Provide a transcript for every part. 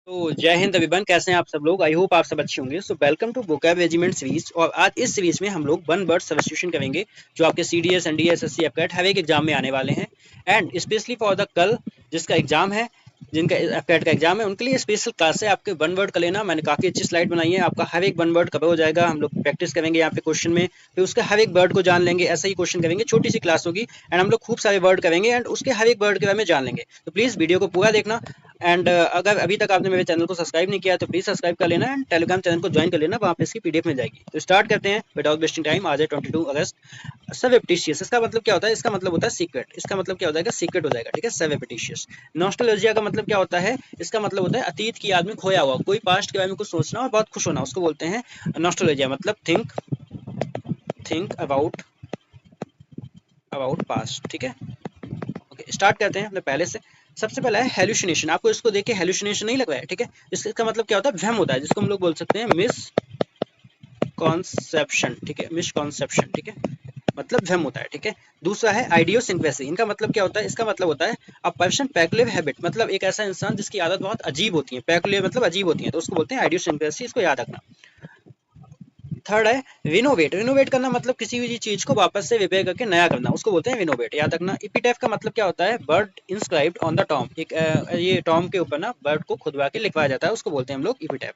तो जय हिंद एवरीवन, कैसे हैं आप सब लोग। आई होप आप सब अच्छे होंगे। So welcome to vocab regiment series. और आज इस सीरीज में हम लोग वन वर्ड सब्स्टिट्यूशन करेंगे जो आपके सीडीएस एनडीएस एसएससी एफकेट हर एक एग्जाम में आने वाले हैं। एंड स्पेशली फॉर द कल जिसका एग्जाम है, जिनका एफकेट का एग्जाम है, उनके लिए स्पेशल क्लास है आपके वन वर्ड का लेना। मैंने काफी अच्छी स्लाइड बनाई है, आपका हर एक वन वर्ड कवर हो जाएगा। हम लोग प्रैक्टिस करेंगे यहाँ पे क्वेश्चन में, फिर उसके हर एक वर्ड को जान लेंगे। ऐसा ही क्वेश्चन करेंगे, छोटी सी क्लास होगी एंड हम लोग खूब सारे वर्ड करेंगे एंड उसके हर एक वर्ड के बारे में जान लेंगे। तो प्लीज वीडियो को पूरा देखना। एंड अगर अभी तक आपने मेरे चैनल को सब्सक्राइब नहीं किया तो प्लीज सब्सक्राइब कर लेना एंड टेलीग्राम चैनल को ज्वाइन कर लेना, वहाँ पे इसकी पीडीएफ मिल जाएगी। तो स्टार्ट करते हैं विदाउट वेस्टिंग टाइम। आज है 22 अगस्त। सर्वएपिटिशियस, इसका मतलब क्या होता है? इसका मतलब होता है सीक्रेट। इसका मतलब क्या हो जाएगा? सीक्रेट हो जाएगा, ठीक है। सर्वएपिटिशियस। नॉस्टैल्जिया का मतलब क्या होता है? इसका मतलब होता है अतीत की याद में खोया हुआ, कोई पास्ट के बारे में कुछ सोचना और बहुत खुश होना, उसको बोलते हैं नॉस्टैल्जिया। मतलब थिंक अबाउट पास्ट, ठीक है। ओके, स्टार्ट करते हैं अपने पहले से। सबसे पहला है हेलुसिनेशन। आपको इसको देख के हेलुसिनेशन नहीं लग रहा है, ठीक है। इसका मतलब क्या होता है? भ्रम होता है, जिसको हम लोग बोल सकते हैं मिस कॉन्सेप्शन, ठीक है। मिस कॉन्सेप्शन, ठीक है, मतलब भ्रम होता है, ठीक है। दूसरा है आइडियोसिंक्रेसी। इनका मतलब क्या होता है? इसका मतलब होता है अ पर्सन पेक्युलियर हैबिट, मतलब एक ऐसा इंसान जिसकी आदत बहुत अजीब होती है। पेक्युलियर मतलब अजीब होती है, तो उसको बोलते हैं आइडियोसिंक्रेसी। इसको याद रखना। थर्ड है रिनोवेट। रिनोवेट करना मतलब किसी भी चीज को वापस से रिपेयर करके नया करना, उसको बोलते हैं रिनोवेट, याद रखना। इपिटैफ का मतलब क्या होता है? Bird inscribed on the Tom. एक ये टॉम के ऊपर ना बर्ड को खुदवा के लिखवाया जाता है, उसको बोलते हैं हम लोग इपिटैफ।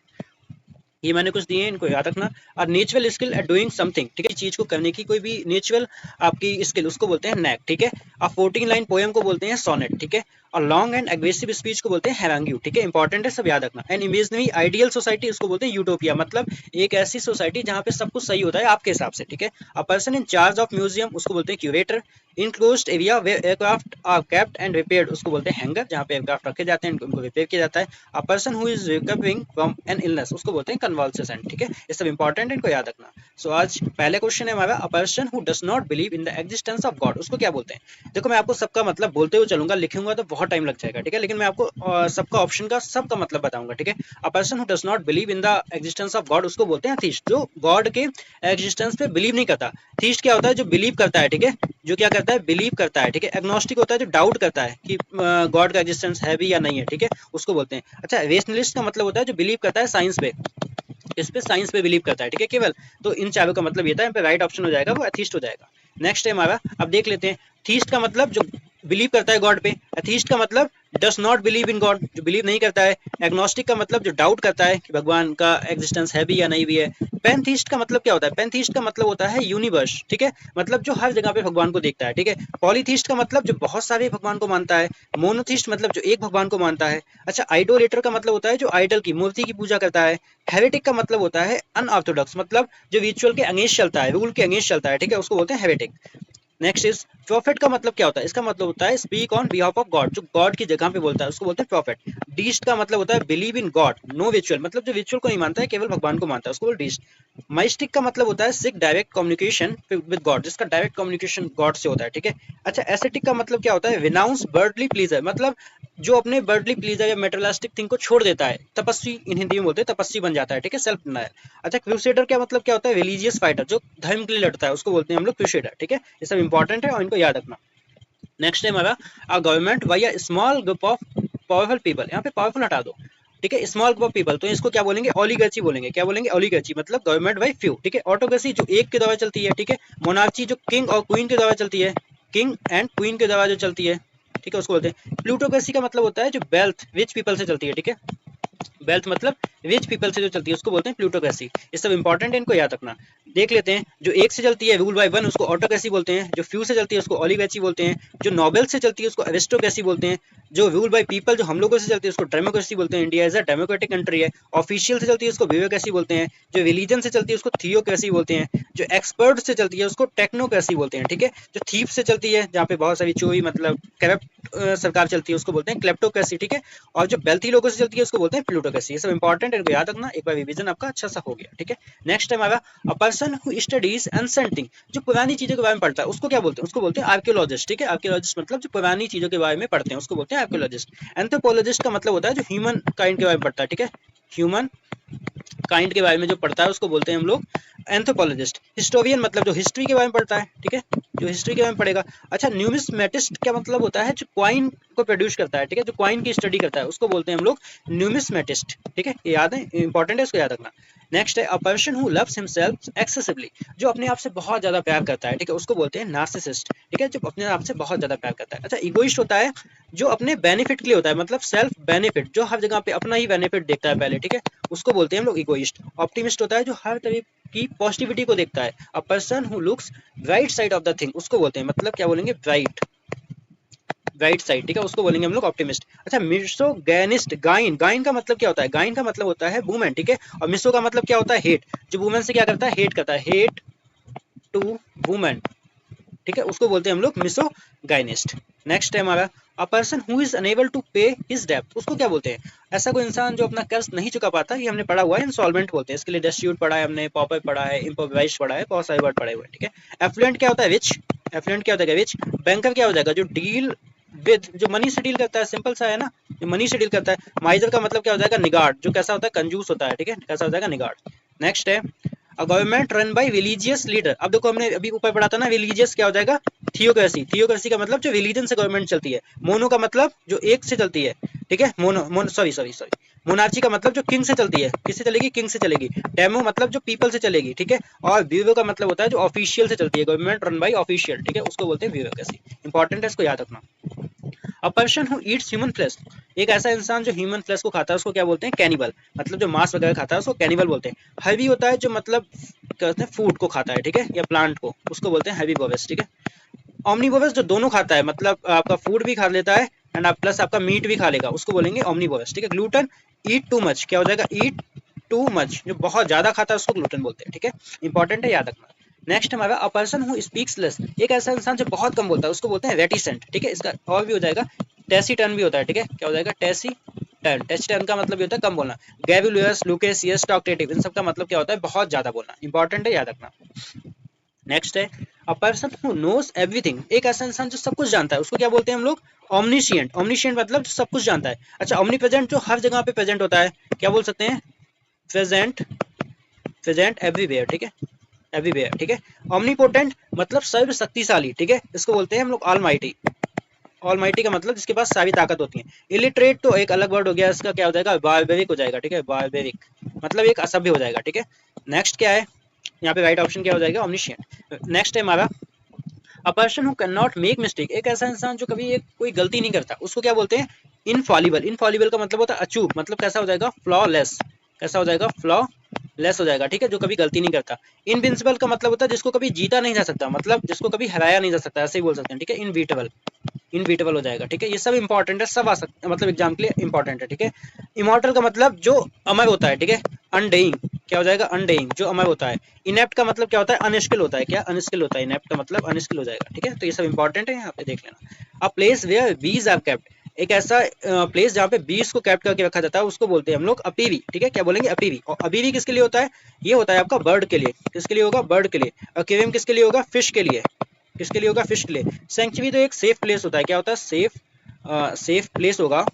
ये मैंने कुछ दिए हैं, इनको याद रखना। और natural skill at doing something, ठीक है, चीज को करने की कोई भी नेचुरल आपकी स्किल, उसको बोलते हैं नैक, ठीक है। और 14 लाइन पोएम को बोलते हैं सोनेट, ठीक है। और लॉन्ग एंड एग्रेसिव स्पीच को बोलते हैं हैरांग्यू, ठीक है। इंपॉर्टेंट है, सब याद रखना। एंड इमेजिनरी आइडियल सोसाइटी, उसको बोलते हैं यूटोपिया, मतलब एक ऐसी सोसाइटी जहाँ पे सब कुछ सही होता है आपके हिसाब से, ठीक है। A person in charge of museum, उसको बोलते हैं curator. Enclosed area where aircraft are kept and repaired, उसको बोलते हैं हैंगर, जहाँ पे एयरक्राफ्ट रखे जाते हैं उनको रिपेयर किया जाता है। A person who is recovering from an illness, उसको बोलते हैं कन्वाल्सेशन, ठीक है। ये सब इंपॉर्टेंट है, इनको याद रखना। सो आज पहले क्वेश्चन है हमारा, a person who does not believe in the existence of God, उसको क्या बोलते हैं? देखो, मैं आपको सबका मतलब बोलते हुए चलूंगा, लिखूंगा तो बहुत टाइम लग जाएगा, ठीक है। लेकिन मैं आपको सबका ऑप्शन का सबका मतलब बताऊंगा, ठीक है। A person who does not believe in the existence of God, उसको बोलते हैं अथीस्ट, जो गॉड के एग्जिस्टेंस पे बिलीव नहीं करता। थीस्ट क्या होता है? जो बिलीव करता है, ठीक है, जो क्या करता है? बिलीव करता है, ठीक है। एग्नोस्टिक होता है जो डाउट करता है कि गॉड का एग्जिस्टेंस है भी या नहीं है, ठीक है, उसको बोलते हैं। अच्छा, रेशनलिस्ट का मतलब होता है जो बिलीव करता है साइंस पे, इस पे साइंस पे बिलीव करता है, ठीक है, केवल। तो इन चारों का मतलब ये था, इन पे राइट ऑप्शन हो जाएगा वो एथीस्ट हो जाएगा। नेक्स्ट है हमारा, अब देख लेते हैं। थीस्ट का मतलब जो बिलीव करता है गॉड पे। एथीस्ट का मतलब does not believe in God, जो बिलीव नहीं करता है। एग्नोस्टिक का मतलब जो डाउट करता है कि भगवान का एग्जिस्टेंस है भी या नहीं भी है। पैंथीस्ट का मतलब क्या होता है? पैंथीस्ट का मतलब होता है यूनिवर्स, ठीक है, मतलब जो हर जगह पे भगवान को देखता है, ठीक है। पॉलीथीस्ट का मतलब जो बहुत सारे भगवान को मानता है। मोनोथीस्ट मतलब जो एक भगवान को मानता है। अच्छा, आइडोलेटर का मतलब होता है जो आइडल की मूर्ति की पूजा करता है। हेरेटिक का मतलब होता है अनऑर्थोडॉक्स, मतलब जो रिचुअल के अगेंस्ट चलता है, रूल के अगेंस्ट चलता है, ठीक है, उसको बोलते हैं हेरेटिक। नेक्स्ट इज प्रॉफिट का मतलब क्या होता है? इसका मतलब होता है speak on behalf of God, जो गॉड की जगह पे बोलता है, उसको बोलते हैं प्रॉफिट। डीस्ट का मतलब होता है believe in God no ritual, मतलब जो रिचुअल को नहीं मानता है, केवल भगवान को मानता है, उसको बोलते हैं डीस्ट। माइस्टिक का मतलब होता है सिक डायरेक्ट कम्युनिकेशन विद गॉड, जिसका डायरेक्ट कम्युनिकेशन गॉड से होता है, ठीक है। अच्छा, एसेटिक का मतलब क्या होता है? रिनाउंस बर्डली प्लीजर, मतलब जो अपने बर्डली प्लीजर या मेटेरियलिस्टिक थिंग को छोड़ देता है, तपस्वी इन हिंदी में बोलते हैं, तपस्वी बन जाता है, ठीक है, सेल्फ डिनायल। अच्छा, क्रूसेडर का मतलब क्या होता है? रिलीजियस फाइटर, जो धर्म के लिए लड़ता है, उसको बोलते हैं हम लोग क्रूसेडर, ठीक है। ये सब इंपॉर्टेंट है और इनको याद रखना। नेक्स्ट है हमारा, a government by a small group of powerful people, यहाँ पे पावरफुल हटा दो, ठीक है, स्मॉल ग्रुप ऑफ पीपल, तो इसको क्या बोलेंगे? ओलिगर्ची बोलेंगे। क्या बोलेंगे? ओलिगर्ची, मतलब गवर्नमेंट बाय फ्यू, ठीक है। ऑटोक्रेसी जो एक के द्वारा चलती है, ठीक है। मोनार्ची जो किंग और क्वीन के द्वारा चलती है, किंग एंड क्वीन के द्वारा जो चलती है, ठीक है, उसको बोलते हैं। प्लूटोक्रेसी का मतलब होता है जो वेल्थ रिच पीपल से चलती है, ठीक है। वेल्थ मतलब रिच पीपल से जो चलती है, उसको बोलते हैं प्लूटोक्रेसी। ये सब इंपॉर्टेंट है, इनको याद रखना। देख लेते हैं, जो एक से चलती है रूल बाय वन, उसको ऑटोक्रेसी बोलते हैं। जो फ्यू से चलती है उसको ओलिगर्ची बोलते हैं। जो नोबेल से चलती है उसको एरिस्टोक्रेसी बोलते हैं। जो रूल बाय पीपल जो हम लोगों से चलती है उसको डेमोक्रेसी बोलते हैं। India is a democratic country है। ऑफिशियल से चलती है उसको ब्यूरोक्रेसी बोलते हैं। जो रिलीजन से चलती है उसको थियोक्रेसी बोलते हैं। जो एक्सपर्ट से चलती है उसको टेक्नोक्रेसी बोलते हैं, ठीक है। जो थीप से चलती है, जहाँ पे बहुत सारी चोरी मतलब करप्ट सरकार चलती है, उसको बोलते हैं क्लेप्टोक्रेसी, ठीक है। और जो वेल्थी लोगों से चलती है उसको बोलते हैं प्लूटोक्रेसी। ये सब इंपॉर्टेंट है, इनको याद रखना। एक बार रिवीजन आपका अच्छा सा हो गया, ठीक है। नेक्स्ट है हमारा, a person who studies ancient thing, जो पुरानी चीजों के बारे में पढ़ता है, उसको क्या बोलते हैं? उसको बोलते हैं आर्कियोलॉजिस्ट, ठीक है। आर्कियोलॉजिस्ट मतलब जो पुरानी चीजों के बारे में पढ़ते हैं, उसको बोलते हैं आर्कियोलॉजिस्ट। एंथ्रोपोलॉजिस्ट का मतलब होता है जो ह्यूमन काइंड के बारे में पढ़ता है, ठीक है, ह्यूमन काइंड के बारे में जो पढ़ता है, उसको बोलते हैं हम लोग एंथ्रोपोलॉजिस्ट, हिस्टोरियन मतलब जो हिस्ट्री के बारे में पढ़ता है, ठीक है, जो हिस्ट्री के बारे में पढ़ेगा। अच्छा, न्यूमिस्मेटिस्ट क्या मतलब होता है, जो कॉइन को प्रोड्यूस करता है, ठीक है, जो कॉइन की स्टडी करता है उसको बोलते हैं हम लोग न्यूमिस्मेटिस्ट, ठीक है, ये याद है, इंपॉर्टेंट है, इसको याद रखना। नेक्स्ट है a person who loves himself excessively, जो अपने आप से बहुत ज्यादा प्यार करता है, ठीक है, उसको बोलते हैं नार्सिसिस्ट, ठीक है, जो अपने आप से बहुत ज्यादा प्यार करता है। अच्छा, इगोइस्ट होता है जो अपने बेनिफिट के लिए होता है, मतलब सेल्फ बेनिफिट, जो हर जगह पे अपना ही बेनिफिट देखता है पहले, ठीक है, उसको बोलते हैं हम लोग इगोइस्ट। ऑप्टिमिस्ट होता है जो हर तरह की पॉजिटिविटी को देखता है। A person who looks right side of the thing, उसको बोलते हैं, मतलब क्या बोलेंगे, ब्राइट, राइट साइड, ठीक है, उसको बोलेंगे हम लोग ऑप्टिमिस्ट। अच्छा, मिसोगैनिस्ट, गाइन, गाइन का मतलब क्या होता है, गाइन का मतलब होता है वुमेन, ठीक है, और मिसो का मतलब क्या होता है, हेट, जो वुमेन से क्या करता है, हेट करता है, हेट टू वुमेन, ठीक है, उसको बोलते हैं हम लोग मिसोगाइनिस्ट। नेक्स्ट है हमारा a person who is unable to pay his डेब्ट, उसको क्या बोलते हैं, ऐसा कोई इंसान जो अपना कर्ज नहीं चुका पाता, ये हमने पढ़ा हुआ है, इंसॉल्वेंट बोलते हैं, इसके लिए डेस्टिट्यूट पढ़ा है हमने, पॉपर पढ़ा है, इम्प्रोवाइज पढ़ा है, बहुत सारे वर्ड पढ़े हुए हैं, ठीक है। एफ्लुएंट क्या होता है, रिच, एफ्लुएंट क्या होता है, रिच। बैंकर क्या हो जाएगा, जो डील विद, जो मनी से डील करता है, सिंपल सा है ना, जो मनी से डील करता है। माइजर का मतलब क्या हो जाएगा, निगार्ड, जो कैसा होता है, कंजूस होता है, ठीक है, कैसा हो जाएगा, निगार्ड। नेक्स्ट है a government run by religious leader, अब देखो हमने अभी ऊपर पढ़ा था ना, रिलीजियस क्या हो जाएगा, थियोक्रेसी, थियोक्रेसी का मतलब जो रिलीजन से गवर्नमेंट चलती है। मोनो का मतलब जो एक से चलती है, ठीक है, सॉरी मोनार्ची का मतलब जो किंग से चलती है, किससे चलेगी, किंग से चलेगी। डेमो मतलब जो पीपल से चलेगी, ठीक है, और ब्यूरो का मतलब होता है जो ऑफिशियल से चलती है, गवर्नमेंट रन बाय ऑफिशियल, ठीक है, उसको बोलते हैं ब्यूरोक्रेसी। इंपॉर्टेंट है, इसको याद रखना। A person who eats human flesh, एक ऐसा इंसान जो ह्यूमन फ्लेश को खाता है उसको क्या बोलते हैं, कैनिबल, मतलब जो मांस वगैरह खाता है उसको कैनिबल बोलते हैं। हैवी होता है जो मतलब कहते हैं फूड को खाता है, ठीक है, या प्लांट को, उसको बोलते हैं हैवीबोरस, ठीक है। ओमनीवोरस जो दोनों खाता है, मतलब आपका फूड भी खा लेता है एंड आप प्लस आपका मीट भी खा लेगा, उसको बोलेंगे ओमनीवोरस, ठीक है। ग्लूटन, ईट टू मच, क्या हो जाएगा, ईट टू मच, जो बहुत ज्यादा खाता है उसको ग्लूटन बोलते हैं, ठीक है, इंपॉर्टेंट है, याद रखना। नेक्स्ट हमारा a person who speaks less, एक ऐसा इंसान जो बहुत कम बोलता है उसको बोलते हैं रेटिसेंट, ठीक है, इसका और भी हो जाएगा टेसिटन भी होता है, ठीक है, क्या हो जाएगा, टेसिटन, टेसिटन का मतलब भी होता है कम बोलना। गैबुलस, लुकेसियस, टॉकटेटिव, इन सब का मतलब क्या होता है, बहुत ज्यादा बोलना, इंपॉर्टेंट है, याद रखना। नेक्स्ट है a person who knows everything, एक ऐसा इंसान जो सब कुछ जानता है उसको क्या बोलते हैं हम लोग, ओमनिशिएंट, ओमनिशिएंट मतलब जो सब कुछ जानता है। अच्छा, ओमनी प्रेजेंट जो हर जगह पे प्रेजेंट होता है, क्या बोल सकते हैं, प्रेजेंट, प्रेजेंट एवरीवेयर, ठीक है, एवरीवेयर, ठीक है। ओमनीपोटेंट मतलब सर्व शक्तिशाली, ठीक है, इसको बोलते हैं हम लोग ऑलमाइटी, ऑलमाइटी का मतलब जिसके पास सारी ताकत होती है। इलिटरेट तो एक अलग वर्ड हो गया, इसका क्या हो जाएगा, बारबेरिक हो जाएगा, ठीक है, बारबेरिक मतलब एक असभ्य हो जाएगा, ठीक है। नेक्स्ट क्या है, यहाँ पे राइट ऑप्शन क्या हो जाएगा, ओमनिशिएंट। नेक्स्ट है हमारा a person who can not make mistake, एक ऐसा इंसान जो कभी एक कोई गलती नहीं करता उसको क्या बोलते हैं, इनफॉलिबल, इनफॉलिबल का मतलब होता है अचूक, मतलब कैसा हो जाएगा, फ्लॉलेस, कैसा हो जाएगा, फ्लॉलेस हो जाएगा, ठीक है, जो कभी गलती नहीं करता। इनविंसिबल का मतलब होता है जिसको कभी जीता नहीं जा सकता, मतलब जिसको कभी हराया नहीं जा सकता, ऐसे ही बोल सकते हैं, ठीक है, इनबीटेबल, इनबीटेबल हो जाएगा, ठीक है, ये सब इंपॉर्टेंट है, सब आ सकते मतलब एग्जाम के लिए इंपॉर्टेंट है, ठीक है। इमॉर्टल का मतलब जो अमर होता है, ठीक है। अनडेइंग क्या हो जाएगा, अनडेइंग जो अमर होता है। इनेप्ट का मतलब क्या होता है, अनस्किल होता है, क्या अनस्किल होता है, इनेप्ट का मतलब अनस्किल हो जाएगा, ठीक है, तो ये सब इंपॉर्टेंट है, यहाँ पे देख लेना। अ place where bees are kept, एक ऐसा प्लेस जहाँ पे बीज को कैप्ट करके रखा जाता है उसको बोलते हैं हम लोग अपीवी, ठीक है, क्या बोलेंगे, अपीवी। और अपीवी किसके लिए होता है, ये होता है आपका बर्ड के लिए, किसके लिए होगा, बर्ड के लिए। एक्वेरियम किसके लिए होगा, फिश के लिए, किसके लिए होगा, फिश के लिए। सेंचुरी तो एक सेफ प्लेस होता है, क्या होता है, सेफ प्लेस होगा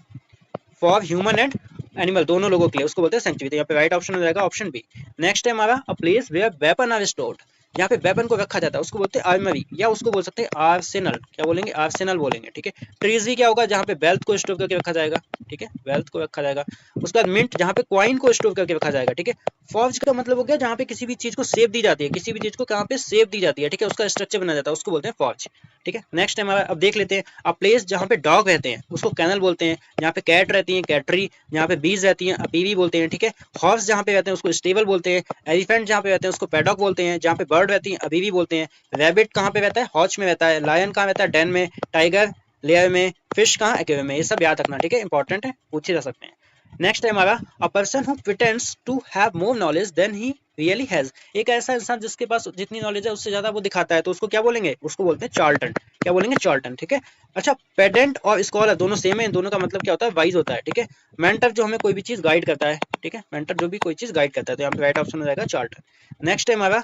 फॉर ह्यूमन एंड एनिमल, दोनों लोगों के लिए, उसको बोलते हैं सेंचुरी, तो यहाँ पे राइट ऑप्शन हो जाएगा ऑप्शन बी। नेक्स्ट है हमारा a place where weapon are stored, यहाँ पे वेपन को रखा जाता है उसको बोलते हैं आर्मरी, या उसको बोल सकते हैं आर्सेनल, क्या बोलेंगे, आर्सेनल बोलेंगे, ठीक है। ट्रेजरी क्या होगा, जहाँ पे वेल्थ को स्टोर करके रखा जाएगा, ठीक है, वेल्थ को रखा जाएगा। उसके बाद मिंट, जहाँ पे कॉइन को स्टोर करके रखा जाएगा, ठीक है। फॉर्ज का मतलब हो गया जहाँ पे किसी भी चीज को सेव दी जाती है, किसी भी चीज को कहाँ पे सेव दी जाती है, ठीक है, उसका स्ट्रक्चर बना जाता है, उसको बोलते हैं फॉर्ज, ठीक है। नेक्स्ट है हमारा, अब देख लेते हैं अ प्लेस जहाँ पे डॉग रहते हैं उसको कैनल बोलते हैं, जहाँ पे कैट रहती है कैटरी, जहाँ पे बीज रहती हैं अपीवी बोलते हैं, ठीक है। हॉर्स जहाँ पे रहते हैं उसको स्टेबल बोलते हैं। एलिफेंट जहाँ पे रहते हैं उसको पैडॉक बोलते हैं। जहाँ पे बर्ड रहती है अबीवी बोलते हैं। रैबिट कहाँ पे रहता है, हॉच में रहता है। लायन कहाँ रहता है, डेन में। टाइगर लेयर में। फिश कहाँ, एक्वेरियम में। ये सब याद रखना, ठीक है, इंपॉर्टेंट है, पूछे जा सकते हैं। नेक्स्ट है हमारा a person who pretends to have more knowledge than he really has, एक ऐसा इंसान जिसके पास जितनी नॉलेज है उससे ज्यादा वो दिखाता है, तो उसको क्या बोलेंगे, उसको बोलते हैं चार्ल्टन, क्या बोलेंगे, चार्ल्टन, ठीक है। अच्छा, पेडेंट और स्कॉलर दोनों सेम है, इन दोनों का मतलब क्या होता है, वाइज होता है, ठीक है। मेंटर जो हमें कोई भी चीज गाइड करता है, ठीक है, मेंटर जो भी कोई चीज गाइड करता है, तो यहाँ पे राइट ऑप्शन हो जाएगा चार्ल्टन। नेक्स्ट है हमारा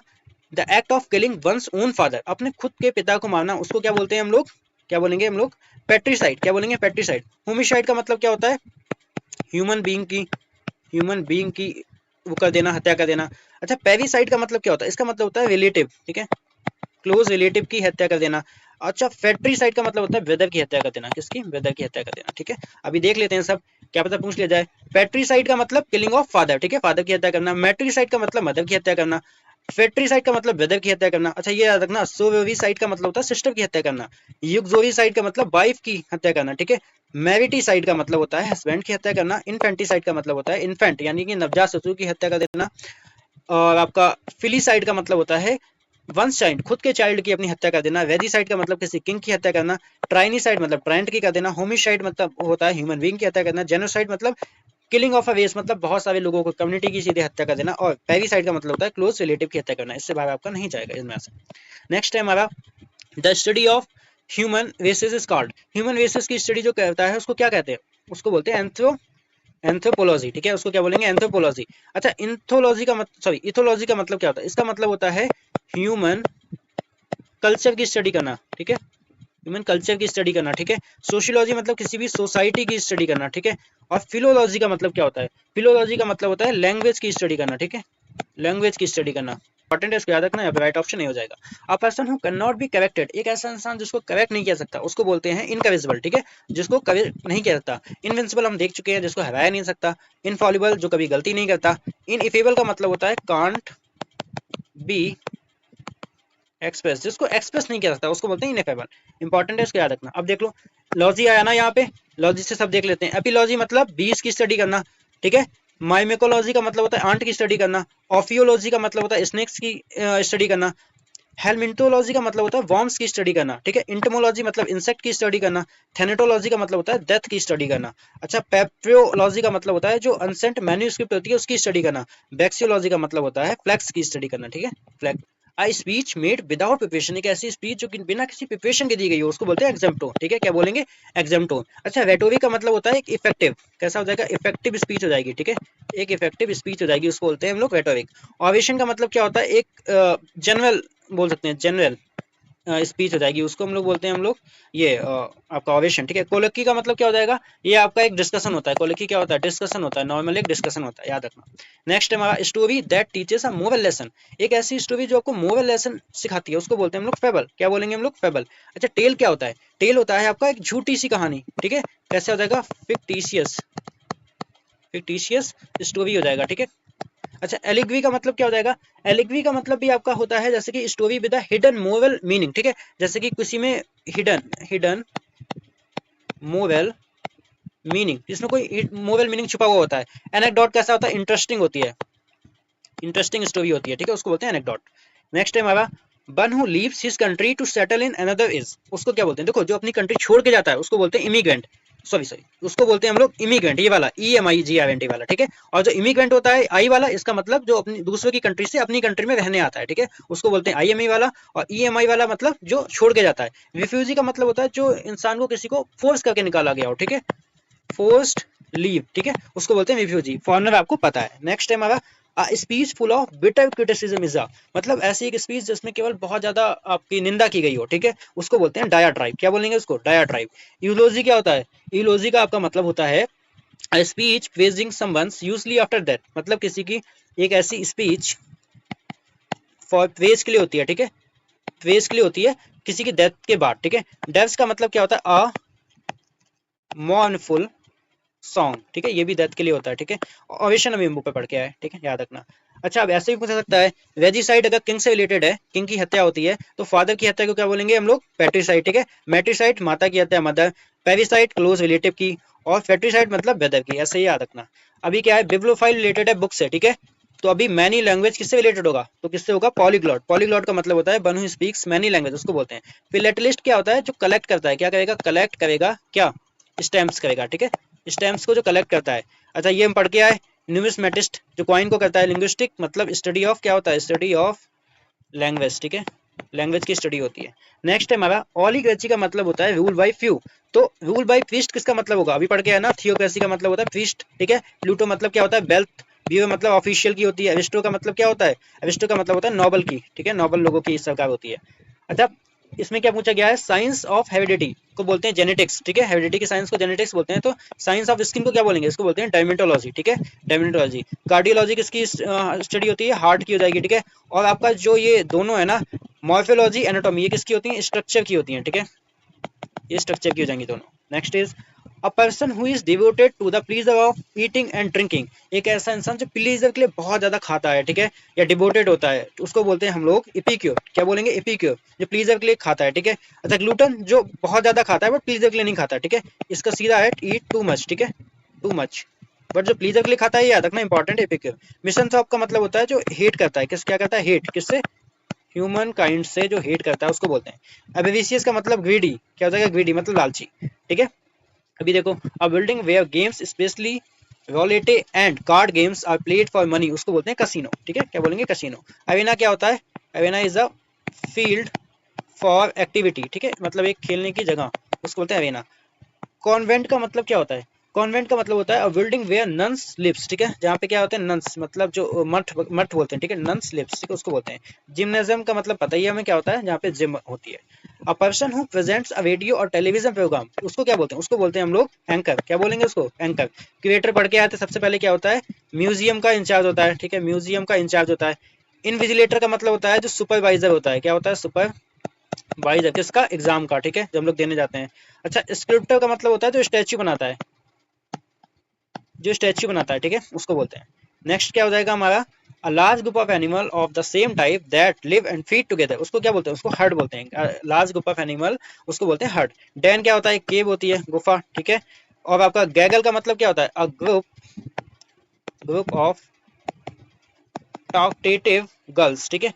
the act of killing one's own father, अपने खुद के पिता को मारना, उसको क्या बोलते हैं हम लोग, क्या बोलेंगे हम लोग, पेट्रीसाइड, क्या बोलेंगे, पेट्रीसाइड। होमिसाइड का मतलब क्या होता है, ह्यूमन बीइंग की वो कर देना, हत्या कर देना। अच्छा पेरिसाइड का मतलब क्या होता है? इसका मतलब होता है रिलेटिव, ठीक है, क्लोज रिलेटिव की हत्या कर देना। अच्छा फेट्रीसाइड का मतलब होता है ब्रदर की हत्या कर देना, किसकी? ब्रदर की हत्या कर देना, ठीक है। अभी देख लेते हैं सब, क्या पता पूछ लिया जाए। पेट्रीसाइड का मतलब किलिंग ऑफ फादर, ठीक है, फादर की हत्या करना। मैट्रीसाइड का मतलब मदर की हत्या करना। फेट्रीसाइड का मतलब ब्रदर की हत्या करना। अच्छा ये याद रखना, सोवेरिसाइड का मतलब होता है सिस्टर की हत्या करना। युगजोरिसाइड का मतलब वाइफ की हत्या करना, ठीक है। मैरिटीसाइड का मतलब होता है हस्बैंड की हत्या करना। इन्फेंटिसाइड का मतलब होता है इन्फेंट यानी कि नवजात शिशु की हत्या कर देना। और आपका फिलीसाइड का मतलब होता है वंस चाइल्ड, खुद के चाइल्ड की अपनी हत्या कर देना। वेजिसाइड का मतलब किसी किंग की हत्या करना। ट्राइनीसाइड मतलब ट्राइंट की कर देना। होमिसाइड मतलब होता है ह्यूमन बीइंग की हत्या करना। जेनोसाइड मतलब किलिंग ऑफ अ रेस मतलब बहुत सारे लोगों को, कम्युनिटी की सीधे हत्या कर देना। और पेरिसाइड का मतलब होता है क्लोज रिलेटिव की हत्या करना। इससे बाहर आपका नहीं जाएगा इसमें से। नेक्स्ट है हमारा the study of human races is called. Human races की स्टडी जो करता है उसको क्या कहते हैं? उसको बोलते हैं एंथ्रोपोलॉजी, ठीक है, उसको क्या बोलेंगे? एंथ्रोपोलॉजी। अच्छा इथोलॉजी का मतलब, सॉरी इथोलॉजी का मतलब क्या होता है? इसका मतलब होता है ह्यूमन कल्चर की स्टडी करना, ठीक है, ह्यूमन कल्चर की स्टडी करना, ठीक है। सोशियोलॉजी मतलब किसी भी सोसाइटी की स्टडी करना, ठीक है। और फिलोलॉजी का मतलब क्या होता है? फिलोलॉजी का मतलब होता है लैंग्वेज की स्टडी करना, ठीक है, लैंग्वेज की स्टडी करना। इंपॉर्टेंट है, इसको याद रखना, राइट ऑप्शन नहीं हो जाएगा। अ person who can not be corrected, एक ऐसा इंसान जिसको करेक्ट नहीं किया सकता उसको बोलते हैं इनकरेजिबल, ठीक है, जिसको करेक्ट नहीं किया सकता। इनविंसिबल हम देख चुके हैं, जिसको हराया नहीं सकता। इनफॉलिबल जो कभी गलती नहीं करता। इनइफेबल का मतलब होता है कांट बी एक्सप्रेस, जिसको एक्सप्रेस नहीं किया जाता उसको बोलते हैं इनएफेबल। इंपॉर्टेंट है, इसको याद रखना। अब देख लो लॉजी आया ना यहाँ पे, लॉजी से सब देख लेते हैं। एपिलॉजी मतलब बीज की स्टडी करना, ठीक है। माइमेकोलॉजी का मतलब होता है आंट की स्टडी करना। ऑफियोलॉजी का मतलब होता है स्नेक्स की स्टडी करना। हेलमिंटोलॉजी का मतलब होता है वॉर्म्स की स्टडी करना, ठीक है। इंटमोलॉजी मतलब इंसेक्ट की स्टडी करना। थेनेटोलॉजी का मतलब होता है डेथ की स्टडी करना। अच्छा पेप्रियोलॉजी का मतलब होता है जो अनसेंट मैन्यूस्क्रिप्ट होती है उसकी स्टडी करना। बैक्सियोलॉजी का मतलब होता है फ्लैक्स की स्टडी करना, ठीक है, फ्लैक्स। आई स्पीच मेड विदाउट प्रिपरेशन, एक ऐसी स्पीच जो कि बिना किसी प्रिपरेशन के दी गई हो उसको बोलते हैं एग्जाम्प्टोन, ठीक है, क्या बोलेंगे? एग्जाम्प्टोन। अच्छा रेटोरिक का मतलब होता है एक इफेक्टिव, कैसा हो जाएगा? इफेक्टिव स्पीच हो जाएगी, ठीक है, एक इफेक्टिव स्पीच हो जाएगी, उसको बोलते हैं हम लोग रेटोरिक। ऑवेशन का मतलब क्या होता है? एक जनरल बोल सकते हैं, जनरल स्पीच हो जाएगी, उसको हम लोग बोलते हैं हम लोग ये आपका ओवेशन, ठीक है। कोलोकी का मतलब क्या हो जाएगा? ये आपका एक डिस्कशन होता है। कोलोकी क्या होता है? डिस्कशन होता है, नॉर्मल एक डिस्कशन होता है, याद रखना। नेक्स्ट है हमारा story that teaches a moral lesson, एक ऐसी स्टोरी जो आपको मोरल लेसन सिखाती है उसको बोलते हैं हम लोग फेबल, क्या बोलेंगे हम लोग? फेबल। अच्छा टेल क्या होता है? टेल होता है आपका एक झूठी सी कहानी, ठीक है, कैसे हो जाएगा? फिक्टिशियस, फिक्टिशियस स्टोरी हो जाएगा, ठीक है। अच्छा एलिग्वी का मतलब क्या हो जाएगा? एलिग्वी का मतलब भी आपका होता है जैसे कि story with hidden moral meaning, ठीक है, जैसे कि किसी में हिडन हिडन मोरल मीनिंग, जिसमें कोई मोरल मीनिंग छुपा हुआ होता है। एनेक्डोट कैसा होता है? इंटरेस्टिंग होती है, इंटरेस्टिंग स्टोरी होती है, ठीक है, उसको बोलते हैं एनेक्डोट। नेक्स्ट है हमारा one who leaves his country to settle in another is, उसको क्या बोलते हैं? देखो जो अपनी कंट्री छोड़ के जाता है उसको बोलते हैं इमिग्रेंट, सॉरी सॉरी उसको बोलते हैं हम लोग इमिग्रेंट, ये वाला EMIGRNT वाला, ठीक है। और जो इमिग्रेंट होता है आई वाला, इसका मतलब जो अपनी दूसरे की कंट्री से अपनी कंट्री में रहने आता है, ठीक है, उसको बोलते हैं IME वाला। और EMI वाला मतलब जो छोड़ के जाता है। रिफ्यूजी का मतलब होता है जो इंसान को किसी को फोर्स करके निकाला गया हो, ठीक है, फोर्स्ड लीव, ठीक है, उसको बोलते हैं रिफ्यूजी। फॉरनर आपको पता है। नेक्स्ट है हमारा speech full of bitter criticism is, मतलब ऐसी एक स्पीच जिसमें केवल बहुत ज्यादा आपकी निंदा की गई हो, ठीक है, उसको बोलते हैं डायाट्राइब, क्या बोलेंगे उसको? डायाट्राइब। यूलोजी क्या होता है? यूलोजी का आपका मतलब होता है speech praising someone's usually after death, मतलब किसी की एक ऐसी स्पीच फॉर प्रेज के लिए होती है, ठीक है, प्रेज के लिए होती है किसी की डेथ के बाद, ठीक है। डेथ का मतलब क्या होता है? अ मॉर्नफुल सॉन्ग, ठीक है, ये भी डेथ के लिए होता है, ठीक है। ओवेशन अभी पे पढ़ के आए, ठीक है, याद रखना। अच्छा अब ऐसे भी पूछा सकता है रेजिसाइड अगर किंग से रिलेटेड है, किंग की हत्या होती है तो फादर की हत्या को क्या बोलेंगे हम लोग? पैट्रिसाइड, ठीक है। मैट्रिसाइड माता की हत्या, मदर। पेरिसाइड क्लोज रिलेटिव की। और फेट्रिसाइड मतलब ब्रदर की, ऐसे ही याद रखना। अभी क्या है? बिब्लोफाइल रिलेटेड है बुक से, ठीक है। तो अभी मैनी लैंग्वेज किससे रिलेटेड होगा? तो किससे होगा? पॉलीग्लॉट। पॉलीग्लॉट का मतलब होता है one who speaks many language, उसको बोलते हैं। फिलेटलिस्ट क्या होता है? जो कलेक्ट करता है, क्या करेगा? कलेक्ट करेगा, क्या? स्टैम्प्स करेगा, ठीक है, स्टैम्प्स को जो कलेक्ट करता है। अच्छा ये हम पढ़ के आए। न्यूमिस्मेटिस्ट जो कॉइन को करता है। लिंग्विस्टिक मतलब स्टडी ऑफ, क्या होता है? स्टडी ऑफ लैंग्वेज, ठीक है, लैंग्वेज की स्टडी होती है। नेक्स्ट है हमारा ओलिगार्ची का मतलब होता है रूल बाय फ्यू। तो रूल बाय प्रीस्ट किसका मतलब होगा? अभी पढ़ के है ना, थियोक्रेसी का मतलब होता है प्रीस्ट, ठीक है। प्लूटो मतलब क्या होता है? वेल्थ। बीओ मतलब ऑफिशियल की होती है। एरिस्टो का मतलब क्या होता है? एरिस्टो का मतलब होता है नोबल की, ठीक है, नोबल लोगों की सरकार होती है। अच्छा इसमें क्या पूछा गया है, साइंस ऑफ हेरिडिटी को बोलते हैं जेनेटिक्स, ठीक है, हेरिडिटी की साइंस को जेनेटिक्स बोलते हैं। तो साइंस ऑफ स्किन को क्या बोलेंगे, इसको बोलते हैं डर्मेटोलॉजी, ठीक है, डर्मेटोलॉजी। कार्डियोलॉजी किसकी स्टडी होती है, हार्ट की हो जाएगी, ठीक है। और आपका जो ये दोनों है ना, मॉर्फोलॉजी एनाटॉमी, ये किसकी होती है, स्ट्रक्चर की होती है, ठीक है, ये स्ट्रक्चर की हो जाएंगी दोनों। Next is a person who is devoted to the pleasure of eating and drinking, एक ऐसा इंसान जो प्लीजर के लिए बहुत ज्यादा खाता है, ठीक है, या डिवोटेड होता है, तो उसको बोलते हैं हम लोग एपिक्योर। क्या बोलेंगे, एपिक्योर, जो प्लीजर के लिए खाता है, ठीक है। अच्छा ग्लूटन, जो बहुत ज्यादा खाता है बट प्लीजर के लिए नहीं खाता, ठीक है, इसका सीधा है ईट टू मच, ठीक है, टू मच। बट जो प्लीजर के लिए खाता है ये याद रखना इंपॉर्टेंट है, एपिक्योर। मिशन ऑफ का मतलब होता है जो हेट करता है, किस क्या करता है, हेट, किससे, ह्यूमन काइंड से, जो हेट करता है उसको बोलते हैं। एविशियस का मतलब ग्रीडी, क्या हो जाएगा, ग्रीडी मतलब लालची, ठीक है। अभी देखो, a building where games specially roulette and card games are played for money, उसको बोलते हैं कसिनो, ठीक है, क्या बोलेंगे, कसिनो। अरेना क्या होता है, Arena is a field for activity, ठीक है, मतलब एक खेलने की जगह, उसको बोलते हैं अरेना। कॉन्वेंट का मतलब क्या होता है, कॉन्वेंट का मतलब होता है अ बिल्डिंग वेयर नन्स लिव्स, ठीक है, जहाँ पे क्या होते हैं, नन्स मतलब जो मठ मठ बोलते हैं, ठीक है, नन्स लिव्स, ठीक है, उसको बोलते हैं। जिम्नेजियम का मतलब पता ही है हमें क्या होता है, जहाँ पे जिम होती है। A person who presents a radio और टेलीविजन प्रोग्राम, उसको क्या बोलते हैं, उसको बोलते हैं हम लोग एंकर, क्या बोलेंगे उसको, एंकर। क्रिएटर पढ़ के आए थे, सबसे पहले क्या होता है, म्यूजियम का इंचार्ज होता है, ठीक है, म्यूजियम का इंचार्ज होता है। इनविजिलेटर का मतलब होता है जो सुपरवाइजर होता है, क्या होता है, सुपरवाइजर किसका, एग्जाम का, ठीक है, जो हम लोग देने जाते हैं। अच्छा स्क्रिप्टर का मतलब होता है जो स्टैच्यू बनाता है, जो स्टैच्यू बनाता है, ठीक है, उसको बोलते हैं। नेक्स्ट क्या हो जाएगा हमारा, अ large group of animal of the same type that live and feed together, उसको क्या बोलते हैं, उसको हर्ड बोलते हैं। लार्ज ग्रुप ऑफ एनिमल उसको बोलते हैं हर्ड। डैन क्या होता है, केव होती है, गुफा, ठीक है। और आपका गैगल का मतलब क्या होता है, a group group of talkative girls, ठीक है,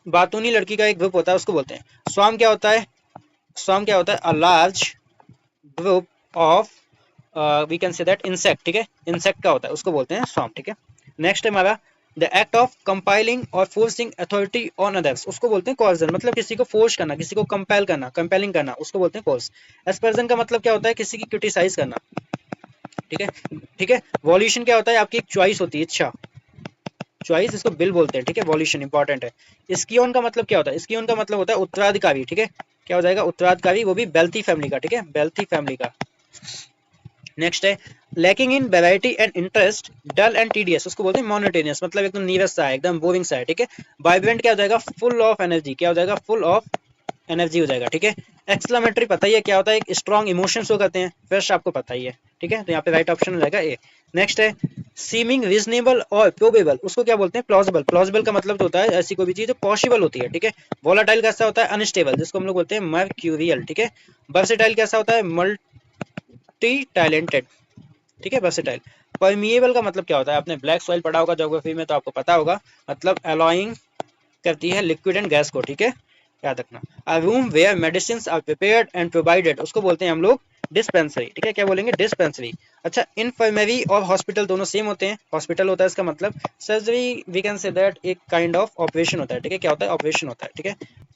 बातूनी लड़की का एक ग्रुप होता है, उसको बोलते हैं। स्वाम क्या होता है, स्वाम क्या होता है, a large group of we can say that insect, ठीक है, इंसेक्ट का होता है, उसको बोलते हैं स्वाम, ठीक है। नेक्स्ट है हमारा द एक्ट ऑफ कंपाइलिंग और फोर्सिंग अथॉरिटी ऑन अदर्स, उसको बोलते हैं कॉर्जन, मतलब किसी को फोर्स करना, किसी को कंपेल करना, कंपेलिंग करना, उसको बोलते हैं कोर्स। एस्पर्जन का मतलब क्या होता है, किसी की क्रिटिसाइज करना, ठीक है, ठीक है। वॉल्यूशन क्या होता है, आपकी एक चॉइस होती है, इच्छा, चॉइस, इसको बिल बोलते हैं, ठीक है, वॉल्यूशन इंपॉर्टेंट है। स्कियोन का मतलब क्या होता है, स्कियोन का मतलब होता है उत्तराधिकारी, ठीक है, क्या हो जाएगा, उत्तराधिकारी, वो भी बेल्थी फैमिली का, ठीक है, बेल्थी फैमिली का। नेक्स्ट है lacking in variety and interest, dull and tedious, उसको बोलते हैं मोनोटोनियस, मतलब एकदम नीरस सा है, एकदम बोरिंग सा है, ठीक है। वाइब्रेंट क्या हो जाएगा, फुल ऑफ एनर्जी, क्या हो जाएगा, फुल ऑफ एनर्जी हो जाएगा, ठीक है। एक्सक्लामेटरी पता ही है क्या होता है, एक स्ट्रॉन्ग इमोशन शो करते हैं, फ्रेश आपको पता ही है, ठीक है, तो यहाँ पे राइट ऑप्शन हो जाएगा ए। नेक्स्ट है सीमिंग रीजनेबल और प्रोबेबल, उसको क्या बोलते हैं, प्लॉजिबल, प्लॉजिबल का मतलब तो होता है ऐसी कोई भी चीज जो पॉसिबल होती है, ठीक है। वोलाटाइल कैसा होता है, अनस्टेबल, जिसको हम लोग बोलते हैं मर्क्यूरियल, ठीक है। वर्सेटाइल कैसा होता है, मल्टी टैलेंटेड, ठीक है, वर्सेटाइल। परमिएबल का मतलब क्या होता है, आपने ब्लैक सॉइल पढ़ा होगा ज्योग्राफी में तो आपको पता होगा, मतलब अलाउइंग करती है लिक्विड एंड गैस को, ठीक है, याद रखना। A room where medicine are prepared and provided, उसको बोलते हैं हम लोग डिस्पेंसरी, ठीक है, क्या बोलेंगे, डिस्पेंसरी। अच्छा इनफर्मरी और हॉस्पिटल दोनों सेम होते हैं, हॉस्पिटल होता है इसका मतलब surgery, we can say that एक काइंड ऑफ ऑपरेशन होता है, ठीक है, क्या होता है, ऑपरेशन होता है, ठीक है।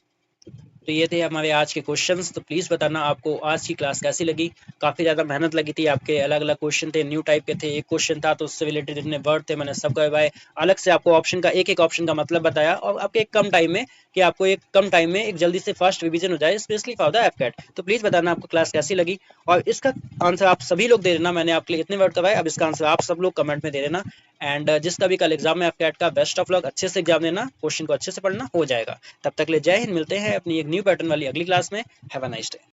तो ये थे हमारे आज के क्वेश्चंस। तो प्लीज़ बताना आपको आज की क्लास कैसी लगी। काफ़ी ज़्यादा मेहनत लगी थी, आपके अलग अलग क्वेश्चन थे, न्यू टाइप के थे, एक क्वेश्चन था तो उससे रिलेटेड जितने वर्ड थे मैंने सब करवाए, अलग से आपको ऑप्शन का एक एक ऑप्शन का मतलब बताया, और आपके एक कम टाइम में, कि आपको एक कम टाइम में एक जल्दी से फर्स्ट रिवीजन हो जाए, स्पेशली फॉर द एफकेट। तो प्लीज़ बताना आपको क्लास कैसी लगी, और इसका आंसर आप सभी लोग दे देना, मैंने आपके लिए इतने वर्ड करवाए, अब इसका आंसर आप सब लोग कमेंट में दे देना। एंड जिसका भी कल एग्जाम है एफकेट का, बेस्ट ऑफ लक, अच्छे से एग्जाम देना, क्वेश्चन को अच्छे से पढ़ना, हो जाएगा। तब तक ले जय हिंद, मिलते हैं अपनी एक न्यू पैटर्न वाली अगली क्लास में। Have a nice day.